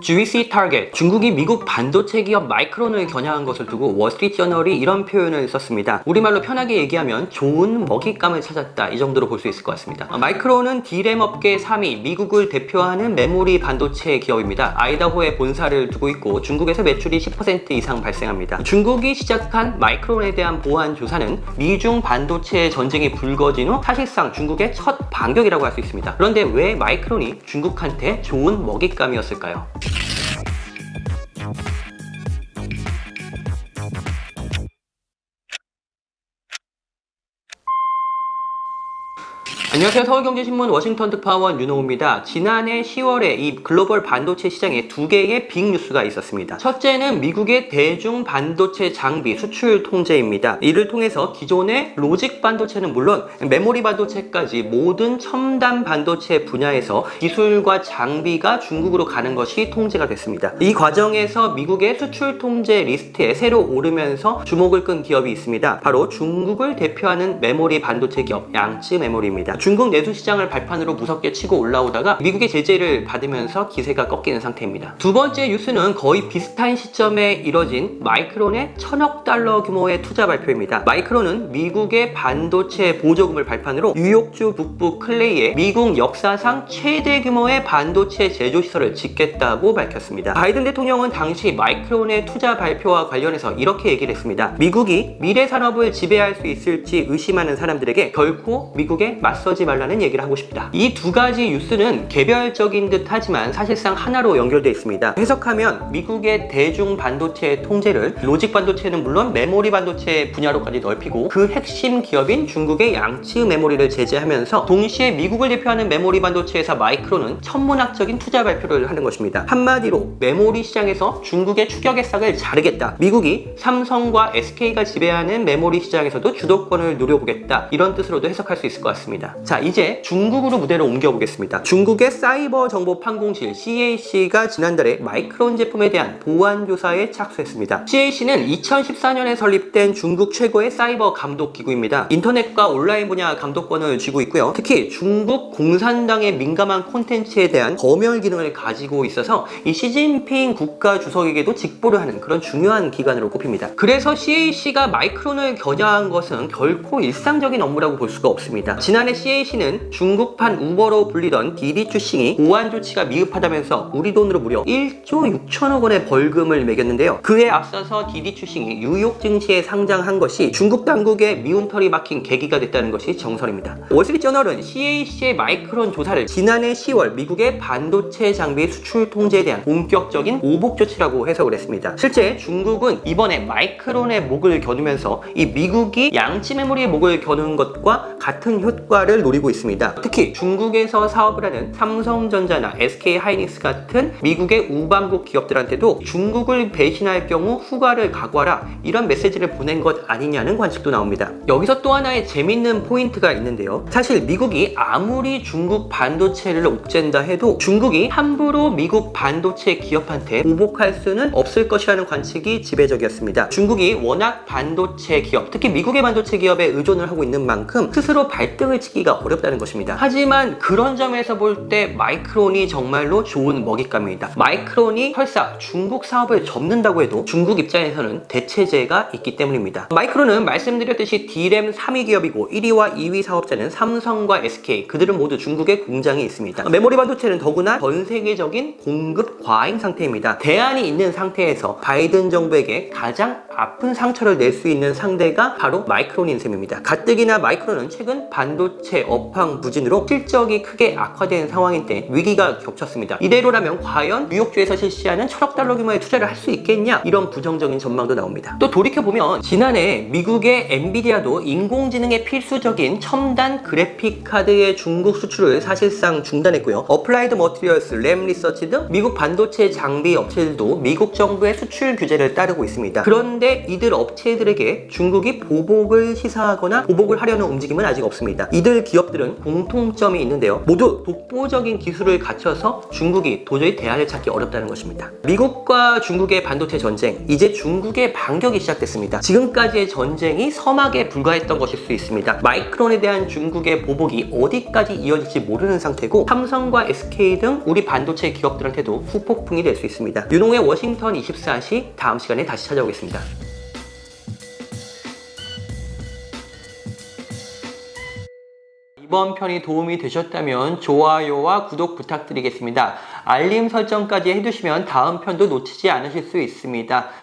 GVC 타겟, 중국이 미국 반도체 기업 마이크론을 겨냥한 것을 두고 월스트리트저널이 이런 표현을 썼습니다. 우리말로 편하게 얘기하면 좋은 먹잇감을 찾았다, 이 정도로 볼 수 있을 것 같습니다. 마이크론은 D램 업계 3위, 미국을 대표하는 메모리 반도체 기업입니다. 아이다호에 본사를 두고 있고 중국에서 매출이 10% 이상 발생합니다. 중국이 시작한 마이크론에 대한 보안 조사는 미중 반도체 전쟁이 불거진 후 사실상 중국의 첫 반격이라고 할 수 있습니다. 그런데 왜 마이크론이 중국한테 좋은 먹잇감이었을까요? 안녕하세요. 서울경제신문 워싱턴 특파원 윤호우입니다. 지난해 10월에 이 글로벌 반도체 시장에 두 개의 빅 뉴스가 있었습니다. 첫째는 미국의 대중 반도체 장비 수출 통제입니다. 이를 통해서 기존의 로직 반도체는 물론 메모리 반도체까지 모든 첨단 반도체 분야에서 기술과 장비가 중국으로 가는 것이 통제가 됐습니다. 이 과정에서 미국의 수출 통제 리스트에 새로 오르면서 주목을 끈 기업이 있습니다. 바로 중국을 대표하는 메모리 반도체 기업 양쯔 메모리입니다. 중국 내수 시장을 발판으로 무섭게 치고 올라오다가 미국의 제재를 받으면서 기세가 꺾이는 상태입니다. 두 번째 뉴스는 거의 비슷한 시점에 이뤄진 마이크론의 1000억 달러 규모의 투자 발표입니다. 마이크론은 미국의 반도체 보조금을 발판으로 뉴욕주 북부 클레이에 미국 역사상 최대 규모의 반도체 제조시설을 짓겠다고 밝혔습니다. 바이든 대통령은 당시 마이크론의 투자 발표와 관련해서 이렇게 얘기를 했습니다. 미국이 미래 산업을 지배할 수 있을지 의심하는 사람들에게 결코 미국에 맞서지 말라는 얘기를 하고 싶다. 이 두 가지 뉴스는 개별적인 듯 하지만 사실상 하나로 연결되어 있습니다. 해석하면 미국의 대중 반도체 통제를 로직 반도체는 물론 메모리 반도체 분야로까지 넓히고 그 핵심 기업인 중국의 양쯔 메모리를 제재하면서 동시에 미국을 대표하는 메모리 반도체 회사 마이크론은 천문학적인 투자 발표를 하는 것입니다. 한마디로 메모리 시장에서 중국의 추격의 싹을 자르겠다. 미국이 삼성과 SK가 지배하는 메모리 시장에서도 주도권을 누려보겠다. 이런 뜻으로도 해석할 수 있을 것 같습니다. 자, 이제 중국으로 무대를 옮겨보겠습니다. 중국의 사이버 정보 판공실 CAC가 지난달에 마이크론 제품에 대한 보안 조사에 착수했습니다. CAC는 2014년에 설립된 중국 최고의 사이버 감독 기구입니다. 인터넷과 온라인 분야 감독권을 쥐고 있고요. 특히 중국 공산당의 민감한 콘텐츠에 대한 검열 기능을 가지고 있어서 이 시진핑 국가 주석에게도 직보를 하는 그런 중요한 기관으로 꼽힙니다. 그래서 CAC가 마이크론을 겨냥한 것은 결코 일상적인 업무라고 볼 수가 없습니다. 지난해 CAC는 중국판 우버로 불리던 디디 추싱이 보안 조치가 미흡하다면서 우리 돈으로 무려 1조 6천억 원의 벌금을 매겼는데요. 그에 앞서서 디디 추싱이 뉴욕 증시에 상장한 것이 중국 당국의 미운털이 막힌 계기가 됐다는 것이 정설입니다. 월스트리트저널은 CAC의 마이크론 조사를 지난해 10월 미국의 반도체 장비 수출 통제에 대한 본격적인 오복 조치라고 해석을 했습니다. 실제 중국은 이번에 마이크론의 목을 겨누면서 이 미국이 양쯔 메모리의 목을 겨누는 것과 같은 효과를 노리고 있습니다. 특히 중국에서 사업을 하는 삼성전자나 SK하이닉스 같은 미국의 우방국 기업들한테도 중국을 배신할 경우 후과를 각오하라, 이런 메시지를 보낸 것 아니냐는 관측도 나옵니다. 여기서 또 하나의 재밌는 포인트가 있는데요. 사실 미국이 아무리 중국 반도체를 옥죄다 해도 중국이 함부로 미국 반도체 기업한테 보복할 수는 없을 것이라는 관측이 지배적이었습니다. 중국이 워낙 반도체 기업, 특히 미국의 반도체 기업에 의존을 하고 있는 만큼 스스로 발등을 치기가 어렵다는 것입니다. 하지만 그런 점에서 볼 때 마이크론이 정말로 좋은 먹잇감입니다. 마이크론이 설사 중국 사업을 접는다고 해도 중국 입장에서는 대체제가 있기 때문입니다. 마이크론은 말씀드렸듯이 D램 3위 기업이고 1위와 2위 사업자는 삼성과 SK, 그들은 모두 중국에 공장이 있습니다. 메모리 반도체는 더구나 전 세계적인 공급 과잉 상태입니다. 대안이 있는 상태에서 바이든 정부에게 가장 아픈 상처를 낼 수 있는 상대가 바로 마이크론인 셈입니다. 가뜩이나 마이크론은 최근 반도체 업황 부진으로 실적이 크게 악화된 상황인데 위기가 겹쳤습니다. 이대로라면 과연 뉴욕주에서 실시하는 1000억 달러 규모의 투자를 할 수 있겠냐, 이런 부정적인 전망도 나옵니다. 또 돌이켜보면 지난해 미국의 엔비디아도 인공지능에 필수적인 첨단 그래픽 카드의 중국 수출을 사실상 중단했고요. 어플라이드 머티리얼스, 램 리서치 등 미국 반도체 장비 업체들도 미국 정부의 수출 규제를 따르고 있습니다. 그런데 그런데 이들 업체들에게 중국이 보복을 시사하거나 보복을 하려는 움직임은 아직 없습니다. 이들 기업들은 공통점이 있는데요. 모두 독보적인 기술을 갖춰서 중국이 도저히 대안을 찾기 어렵다는 것입니다. 미국과 중국의 반도체 전쟁, 이제 중국의 반격이 시작됐습니다. 지금까지의 전쟁이 서막에 불과했던 것일 수 있습니다. 마이크론에 대한 중국의 보복이 어디까지 이어질지 모르는 상태고, 삼성과 SK 등 우리 반도체 기업들한테도 후폭풍이 될 수 있습니다. 윤홍의 워싱턴 24시 다음 시간에 다시 찾아오겠습니다. 이번 편이 도움이 되셨다면 좋아요와 구독 부탁드리겠습니다. 알림 설정까지 해두시면 다음 편도 놓치지 않으실 수 있습니다.